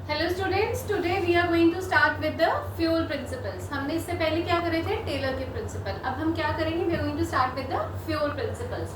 Hello students, today we are going to start with the Fayol principles. हमने इससे पहले क्या करे थे? टेलर के प्रिंसिपल। अब हम क्या करेंगे? We are going to start with the Fayol principles.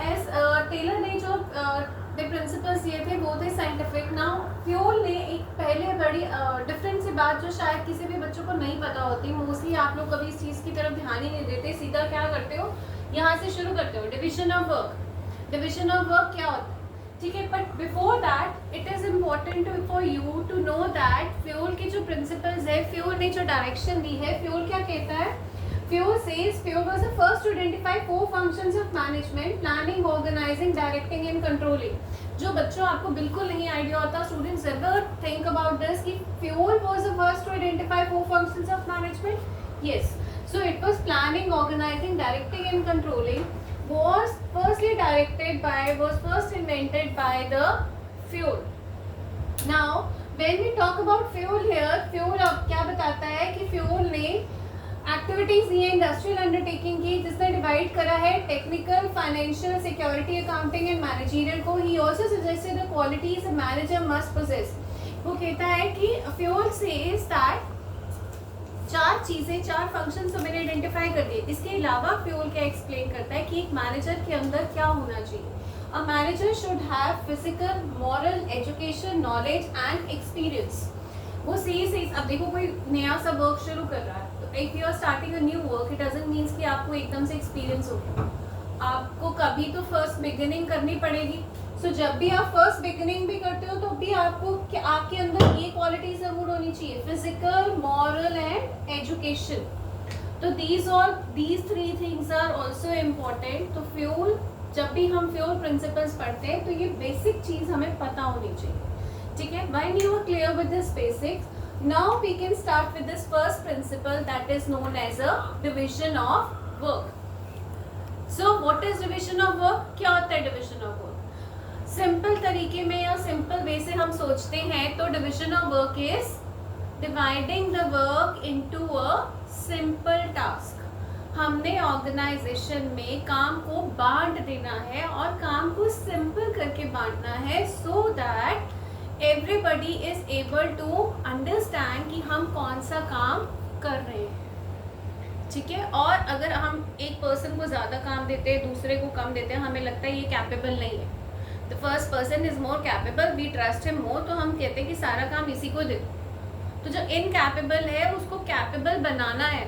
As Taylor ने जो प्रिंसिपल्स दिए थे वो थे साइंटिफिक। नाउ फ्यूल ने एक पहले बड़ी डिफरेंट सी बात जो शायद किसी भी बच्चों को नहीं पता होती, मोस्टली आप लोग कभी इस चीज़ की तरफ ध्यान ही नहीं देते, सीधा क्या करते हो, यहाँ से शुरू करते हो, division of work. Division of work क्या होता है? ठीक है, but before that it is important for you to know that Fayol के जो प्रिंसिपल्स है, फ्यूल ने जो डायरेक्शन दी है, फ्यूल क्या कहता है? Fayol says Fayol was the first to identify 4 functions of management: planning, organising, directing and controlling. जो बच्चों आपको बिल्कुल नहीं आइडिया होता, students ever think about this कि Fayol was the first to identify 4 functions of management. Yes, so it was planning, organising, directing and controlling was first invented by the fuel. Now when we talk about fuel here, fuel अब क्या बताता है कि fuel ने activities दी है industrial undertaking की, जिसने divide करा है technical, financial, security, accounting and managerial को। He also suggested the qualities a manager must possess. वो कहता है कि फ्यूल सेज दैट 4 चीजें, 4 फंक्शंस तो मैंने आइडेंटिफाई कर दिए। इसके अलावा फ्यूल क्या एक्सप्लेन करता है कि एक मैनेजर के अंदर क्या होना चाहिए। A manager should have physical, moral, education, knowledge and experience. वो सेज अब देखो कोई नया सा वर्क शुरू कर रहा है, तो if you are starting a new work, it doesn't means कि आपको एकदम से एक्सपीरियंस हो गया। आपको कभी तो फर्स्ट बिगिनिंग करनी पड़ेगी। सो जब भी आप फर्स्ट बिगिनिंग भी करते हो तो भी आपको आपके अंदर ये क्वालिटी जरूर होनी चाहिए: फिजिकल, मॉरल एंड एजुकेशन। तो these 3 things are also important. तो फ्यूल, जब भी हम फ्यूल प्रिंसिपल्स पढ़ते हैं तो ये बेसिक चीज हमें पता होनी चाहिए। ठीक है, when you are clear with this basics, now we can start with this first principle that is known as a division of work. So what is division of work? क्या होता है डिविजन ऑफ वर्क? सिंपल तरीके में या simple way से हम सोचते हैं तो division of work is dividing the work into a simple task. हमने ऑर्गेनाइजेशन में काम को बांट देना है और काम को सिंपल करके बांटना है, so that everybody is able to understand कि हम कौन सा काम कर रहे हैं। ठीक है, और अगर हम एक पर्सन को ज़्यादा काम देते हैं, दूसरे को कम देते हैं, हमें लगता है ये कैपेबल नहीं है, the first person is more capable, we trust him more, तो हम कहते हैं कि सारा काम इसी को दे दो। तो जो इनकैपेबल है उसको कैपेबल बनाना है।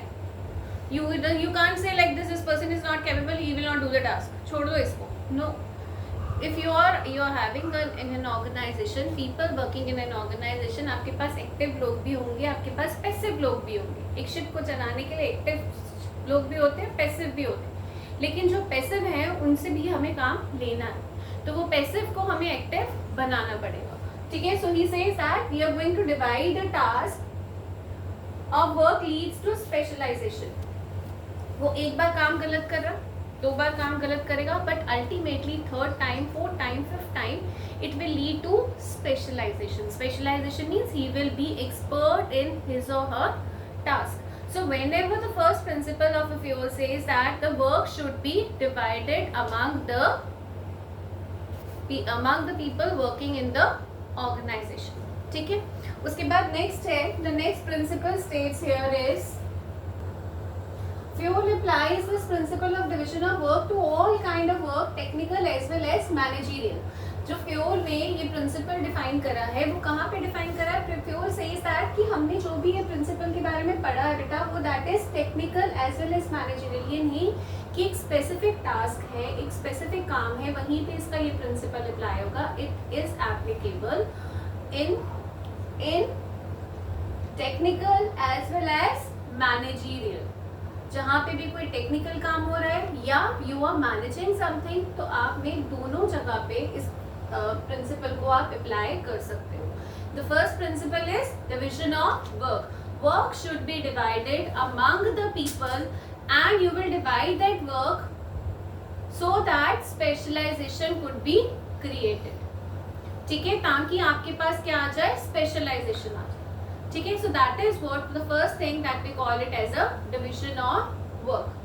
You can't say like this person is not capable, he will not do the task, छोड़ दो इसको। No, if you are having in an organization, people working in an organization, आपके पास एक्टिव लोग भी होंगे, आपके पास पैसिव लोग भी होंगे। एक शिप को चलाने के लिए एक्टिव लोग भी होते हैं, पैसिव भी होते हैं, लेकिन जो पैसिव हैं उनसे भी हमें काम लेना है, तो वो पैसिव को हमें एक्टिव बनाना पड़ेगा। ठीक है, so he says that we are going to divide the task of work leads to specialisation. वो एक बार काम गलत कर रहा, 2 बार काम गलत करेगा, but ultimately 3rd time, 4th time, 5th time it will lead to specialization. Specialization means he will be expert in his और her task. So whenever the first principle of a fuel says that the work should be divided among the people working in the organization. ठीक है, उसके बाद next है, the next principle states here is fuel applies this principle of division of work to all kind of work, technical as well as managerial. जो fuel ने ये principal define करा है वो कहाँ पे डिफाइन करा है? फ्यूल सेज दैट कि हमने जो भी ये प्रिंसिपल के बारे में पढ़ा है बेटा, वो that is technical as well as managerial. ये नहीं कि एक स्पेसिफिक टास्क है, एक स्पेसिफिक काम है, वहीं पे इसका ये प्रिंसिपल अप्लाई होगा। It is applicable in technical as well as managerial. जहाँ पे भी कोई टेक्निकल काम हो रहा है या यू आर मैनेजिंग समथिंग, तो आपने दोनों जगह पे इस प्रिंसिपल को आप अप्लाई कर सकते हो। The first principle is division of work. Work should be divided among the people and you will divide that work so that specialization could be created. ठीक है, ताकि आपके पास क्या आ जाए? स्पेशलाइजेशन आ जाए. ठीक है, so that is what the first thing that we call it as a division of work.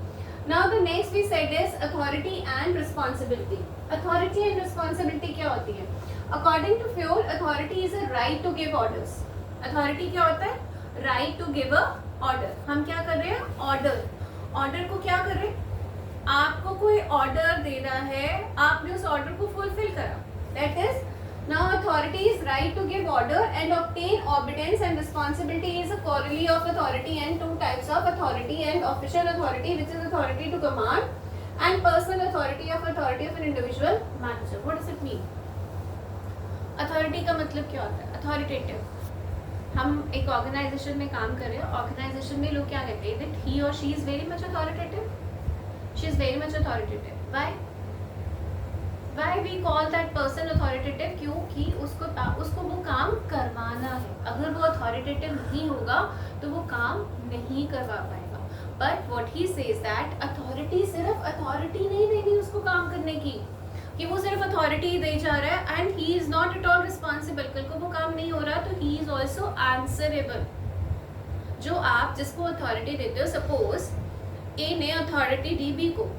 Now the next we said is authority and responsibility. Authority and responsibility क्या होती है? According to Fayol authority is a right to give orders. Authority क्या होता है? Right to give a order. हम क्या कर रहे हैं? ऑर्डर. ऑर्डर को क्या कर रहे हैं? आपको कोई ऑर्डर देना है, आपने उस ऑर्डर को फुलफिल करा. That is now authority is right to give order and obtain obedience, and responsibility is a corollary of authority, and two types of authority and official authority, which is authority to command and personal authority of an individual manager. What does it mean? authority का मतलब क्या होता है? authoritative. हम एक organisation में काम कर रहे हैं, ऑर्गेनाइजेशन में लोग क्या कहते हैं? that he or she is very much authoritative. she is very much authoritative. Why we call that person authoritative? क्योंकि उसको वो काम करवाना है. अगर वो authoritative नहीं होगा तो वो काम नहीं करवा पाएगा. But what he says that authority सिर्फ authority नहीं देनी उसको काम करने की, कि वो सिर्फ authority दे जा रहा है and he is not at all responsible. कल को वो काम नहीं हो रहा तो he is also answerable. जो आप जिसको authority देते हो, suppose A ने authority दी B को,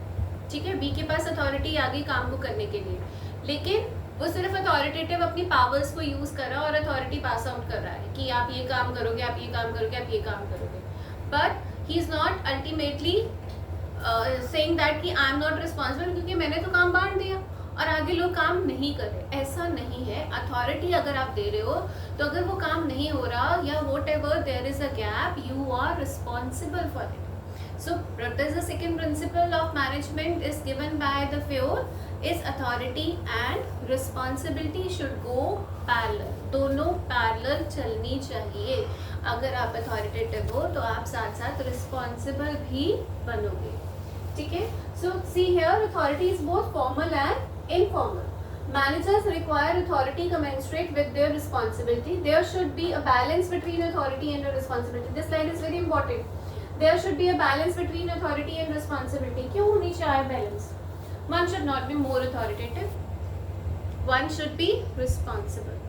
ठीक है, बी के पास अथॉरिटी आ गई काम को करने के लिए, लेकिन वो सिर्फ अथॉरिटेटिव अपनी पावर्स को यूज कर रहा है और अथॉरिटी पास आउट कर रहा है कि आप ये काम करोगे, आप ये काम करोगे, आप ये काम करोगे. But he is not ultimately saying that कि आई एम नॉट रिस्पॉन्सिबल, क्योंकि मैंने तो काम बांट दिया और आगे लोग काम नहीं कर रहे. ऐसा नहीं है. अथॉरिटी अगर आप दे रहे हो तो अगर वो काम नहीं हो रहा या whatever there is a gap, you are responsible for it. So there's the second principle of management is given by the FAO is authority and responsibility should go parallel. दोनों parallel चलनी चाहिए. अगर आप authoritative हो तो आप साथ साथ responsible भी बनोगे. ठीक है? So see here authority is both formal and informal. Managers require authority commensurate with their responsibility. There should be a balance between authority and responsibility. This line is very important. There should be a balance between authority and responsibility. क्यों होनी चाहिए balance? One should not be more authoritative. One should be responsible.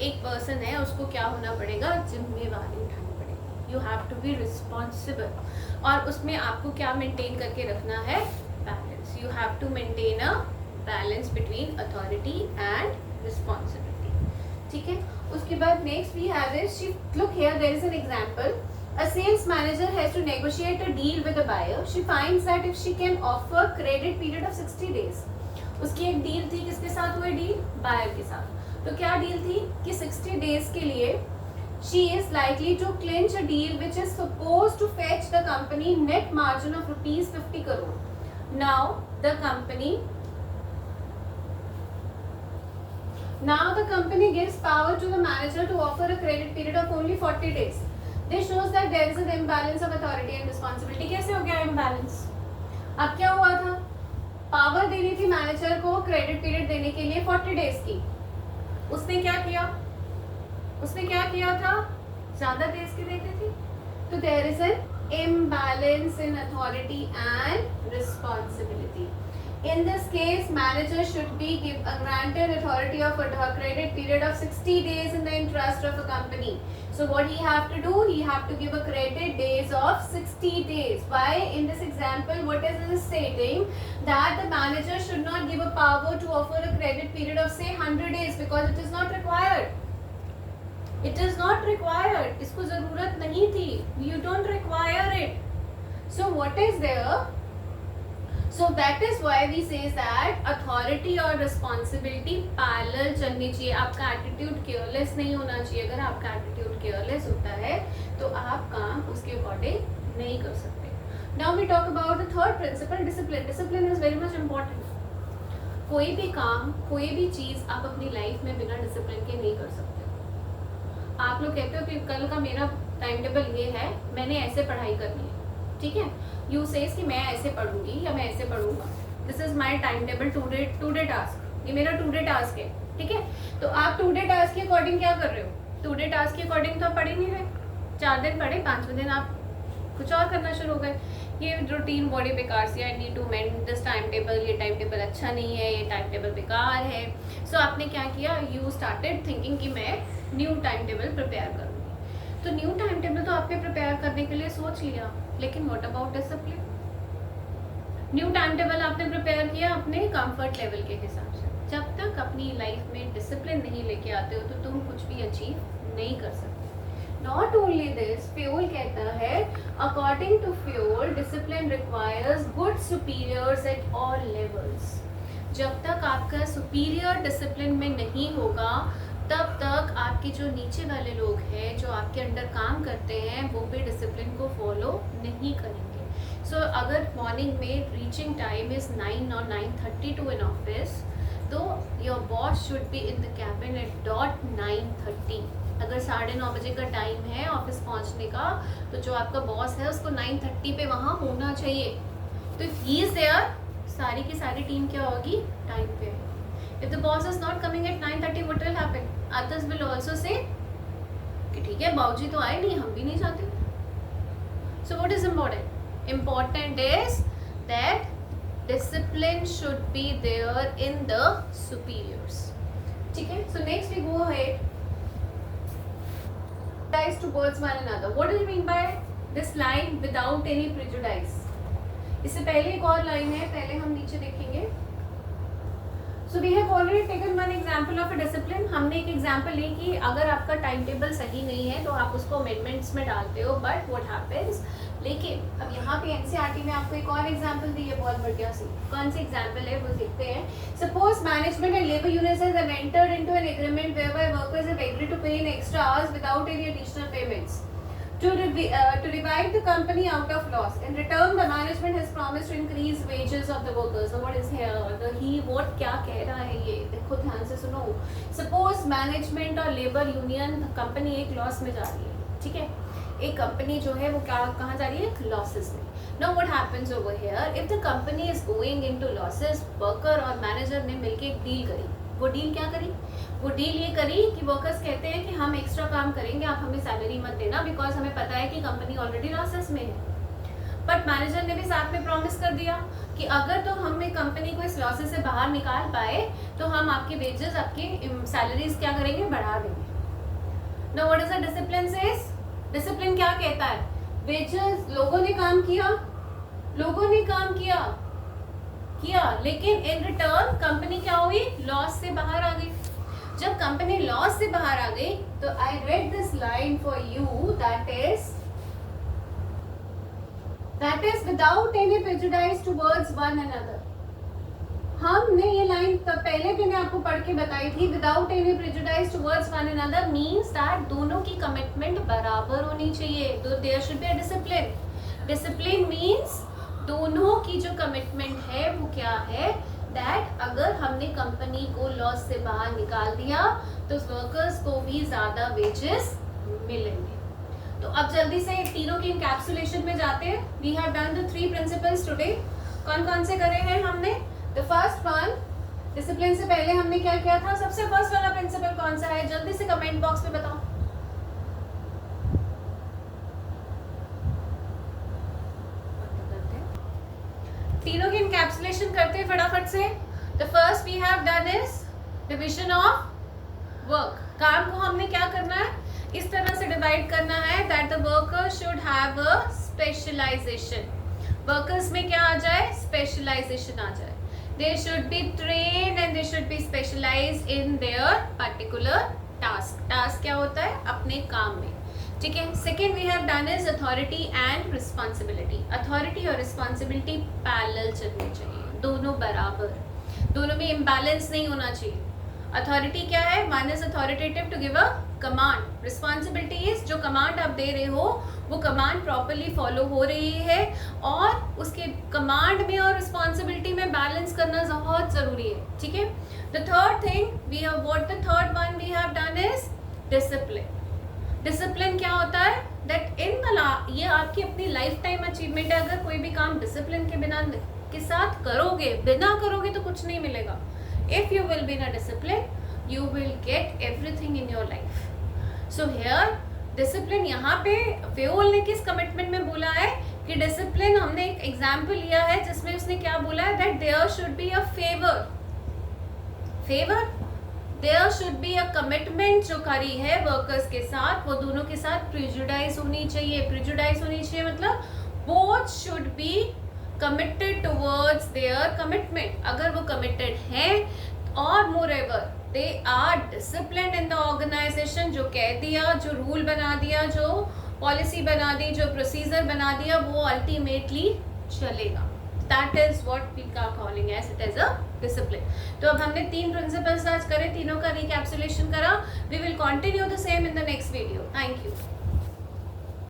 एक person है, उसको क्या होना पड़ेगा? जिम्मेवारी उठानी पड़ेगी. You have to be responsible. और उसमें आपको क्या maintain करके रखना है? Balance. You have to maintain a balance between authority and responsibility. ठीक है? उसके बाद next we have is, look here, there is an example. A sales manager has to negotiate a deal with a buyer. She finds that if she can offer credit period of 60 days. उसकी एक deal थी, किसके साथ हुई deal? Buyer के साथ. तो क्या डील थी? कि 60 days के लिए she is likely to clinch a deal which is supposed to fetch the company net margin of rupees 50 crore. Now the company gives power to the manager to offer a credit period of only 40 days. This shows that there is an imbalance of authority and responsibility. कैसे हो गया imbalance? अब क्या हुआ था? Power देनी थी manager को क्रेडिट पीरियड देने के लिए 40 डेज की. उसने क्या किया था? ज्यादा डेज की देती थी. तो there is an imbalance in authority and responsibility. In this case, manager should be granted authority of a credit period of 60 days in the interest of a company. So what he have to do? He have to give a credit days of 60 days. Why? In this example, what is this stating? That the manager should not give a power to offer a credit period of say 100 days because it is not required. It is not required. इसको ज़रूरत नहीं थी. You don't require it. So what is there? So that is why we say that authority और responsibility parallel चलनी चाहिए. आपका attitude careless नहीं होना चाहिए. अगर आपका attitude careless होता है तो आप काम उसके according नहीं कर सकते. Now we talk about the third principle, discipline. Discipline is very much important. कोई भी काम, कोई भी चीज़ आप अपनी लाइफ में बिना डिसिप्लिन के नहीं कर सकते. आप लोग कहते हो कि कल का मेरा टाइम टेबल ये है, मैंने ऐसे पढ़ाई करनी है, ठीक है. यू सेज कि मैं ऐसे पढ़ूंगी या मैं ऐसे पढ़ूंगा. This is my time table today task. ये मेरा टू डे टास्क है, ठीक है. तो आप टू डे टास्क के अकॉर्डिंग क्या कर रहे हो? टू डे टास्क के अकॉर्डिंग तो आप पढ़ ही नहीं रहे. 4 दिन पढ़े, 5वें दिन आप कुछ और करना शुरू हो गए. ये रूटीन बॉडी बेकार सी, I need to maintain this time table. ये टाइम टेबल अच्छा नहीं है, ये टाइम टेबल बेकार है. सो आपने क्या किया? यू स्टार्टेड थिंकिंग कि मैं न्यू टाइम टेबल प्रिपेयर करूँगी. तो न्यू टाइम टेबल तो आपने प्रिपेयर करने के लिए सोच लिया, लेकिन what about discipline? New time table आपने प्रिपेयर किया अपने कंफर्ट लेवल के हिसाब से. जब तक अपनी लाइफ में डिसिप्लिन नहीं लेके आते हो तो तुम कुछ भी अचीव नहीं कर सकते. नॉट ओनली दिस, फ्यूल कहता है according to Fayol discipline requires good superiors at all levels. जब तक आपका सुपीरियर डिसिप्लिन में नहीं होगा तब तक आपके जो नीचे वाले लोग हैं जो आपके अंडर काम करते हैं वो भी डिसिप्लिन को फॉलो नहीं करेंगे. सो अगर मॉर्निंग में रीचिंग टाइम इज़ 9 और 9:30 टू एन ऑफिस, तो your boss should be in the cabin at dot 9:30. अगर 9:30 बजे का टाइम है ऑफिस पहुंचने का तो जो आपका बॉस है उसको 9:30 पे वहाँ होना चाहिए. तो इफ ही इज देयर, सारी की सारी टीम क्या होगी, टाइम पे. If the boss is not coming at 9:30, what will happen? Others will also say कि ठीक है बाबूजी तो आए नहीं, हम भी नहीं जाते. So what is important? Important is that discipline should be there in the superiors. ठीक है. So next we go ahead. Prejudice towards one another. What do you mean by this line without any prejudice? इससे पहले एक और line है, पहले हम नीचे देखेंगे. So we have already taken one example of a discipline. हमने एक एग्जाम्पल ली कि अगर आपका टाइम टेबल सही नहीं है तो आप उसको अमेंडमेंट्स में डालते हो, बट व्हाट हैपेंस. लेकिन अब यहाँ पे एनसीईआरटी में आपको एक और एग्जाम्पल दी है बहुत बढ़िया सी. कौन सी एग्जाम्पल है वो देखते हैं. Suppose management and labour unions have entered into an agreement whereby workers have agreed to pay in extra hours without any additional payments to revive the company out of loss. In return, the management has promised to increase wages of the workers. So what is here? The he what क्या कह रहा है ये देखो ध्यान से सुनो. Suppose management और labor union company एक loss में जा रही है, ठीक है. एक कंपनी जो है वो क्या कहाँ जा रही है, losses में. Now what happens over here? If the company is going into losses, worker और manager ने मिलके एक डील करी. वो डील क्या करी? वो डील ये करी कि वर्कर्स कहते हैं कि हम एक्स्ट्रा काम करेंगे, आप हमें सैलरी मत देना बिकॉज हमें पता है कि कंपनी ऑलरेडी लॉसेस में है. बट मैनेजर ने भी साथ में प्रॉमिस कर दिया कि अगर तो हमें कंपनी को इस लॉसेस से बाहर निकाल पाए तो हम आपके वेजेस, आपकी सैलरीज क्या करेंगे, बढ़ा देंगे. Now what is the discipline says? Discipline क्या कहता है? वेजेस, लोगों ने काम किया, लोगों ने काम किया, लेकिन इन रिटर्न कंपनी क्या हुई, लॉस से बाहर आ गई. जब कंपनी लॉस से बाहर आ गई तो I read this line for you, that is without any prejudice towards one another. हमने ये लाइन तब पहले भी मैं आपको पढ़ के बताई थी. Without any prejudice towards one another means that दोनों की कमिटमेंट बराबर होनी चाहिए. तो there should be a discipline. Discipline means दोनों की जो कमिटमेंट है वो क्या है, दैट अगर हमने कंपनी को लॉस से बाहर निकाल दिया तो वर्कर्स को भी ज़्यादा वेजेस मिलेंगे. तो अब जल्दी से तीनों के इनकैप्सुलेशन में जाते हैं. We have done the 3 principles today. कौन कौन से करे हैं हमने? द फर्स्ट वन, डिसिप्लिन से पहले हमने क्या किया था? सबसे फर्स्ट वाला प्रिंसिपल कौन सा है? जल्दी से कमेंट बॉक्स में बताओ. तीनों की इनकैप्सुलेशन करते हैं फटाफट से. The first we have done is division of work. काम को हमने क्या करना है, इस तरह से डिवाइड करना है that the worker should have a specialization. Workers में क्या आ जाए, स्पेशलाइजेशन आ जाए. They should be trained and they should be specialized in their particular task. Task क्या होता है, अपने काम में, ठीक है. Second we have done is authority and responsibility. Authority और रिस्पॉन्सिबिलिटी पैरेलल चलनी चाहिए, दोनों बराबर, दोनों में इम्बैलेंस नहीं होना चाहिए. अथॉरिटी क्या है, one is authoritative to give a command. Responsibility is जो कमांड आप दे रहे हो वो कमांड प्रॉपरली फॉलो हो रही है, और उसके कमांड में और रिस्पॉन्सिबिलिटी में बैलेंस करना बहुत जरूरी है, ठीक है. The third thing we have what the third one we have done is discipline. Discipline क्या होता है, दैट इन द ये आपकी अपनी लाइफ टाइम अचीवमेंट है. अगर कोई भी काम डिसिप्लिन के बिना के साथ करोगे, बिना करोगे तो कुछ नहीं मिलेगा. If you will be in a discipline you will get everything in your life. So here discipline, यहाँ पे फ्यूल ने किस कमिटमेंट में बोला है कि डिसिप्लिन, हमने एक एग्जाम्पल लिया है जिसमें उसने क्या बोला है, that there should be a favour. There should be a commitment जो करी है वर्कर्स के साथ, वो दोनों के साथ प्रेजुडाइज होनी चाहिए. प्रेजुडाइज होनी चाहिए मतलब both should be committed towards their commitment. अगर वो कमिटेड हैं और moreover they are discipline in the organisation. जो कह दिया, जो रूल बना दिया, जो पॉलिसी बना दी, जो प्रोसीजर बना दिया, वो अल्टीमेटली चलेगा. That is what we are calling as it is a discipline. तो अब हमने 3 प्रिंसिपल्स आज करे, तीनों का रिकैप्सुलेशन करा. We will continue the same in the next video. Thank you.